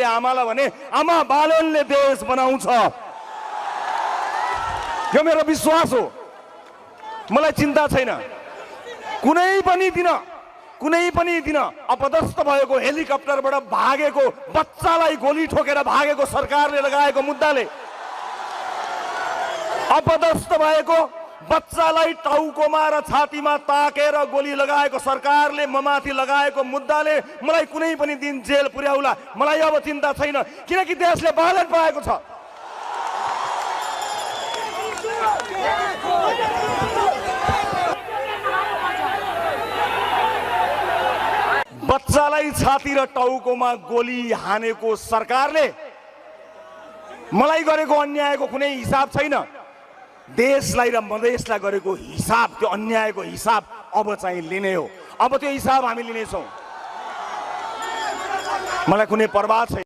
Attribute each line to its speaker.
Speaker 1: मैले आमालाई भने आमा बालनले देश बनाउँछ, यो मेरो विश्वास हो। मलाई चिन्ता छैन कुनै पनि दिन अपदस्थ भएको हेलिकप्टरबाट भागेको बच्चालाई गोली ठोकेर भागेको सरकारले लगाएको मुद्दाले, अपदस्थ भएको बच्चालाई टाउकोमा र छातीमा ताकेर गोली लगाएको सरकारले ममाथि लगाएको मुद्दाले मलाई कुनै पनि दिन जेल पुर्याउला, मलाई अब चिन्ता छैन, किनकि देशले बालन पाएको छ। बच्चालाई छाती र टाउकोमा गोली हानेको सरकारले मलाई गरेको अन्यायको कुनै हिसाब छैन, देशलाई र मधेसलाई गरेको हिसाब, त्यो अन्यायको हिसाब अब चाहिँ लिने हो। अब त्यो हिसाब हामी लिनेछौँ, मलाई कुनै परवाह छैन।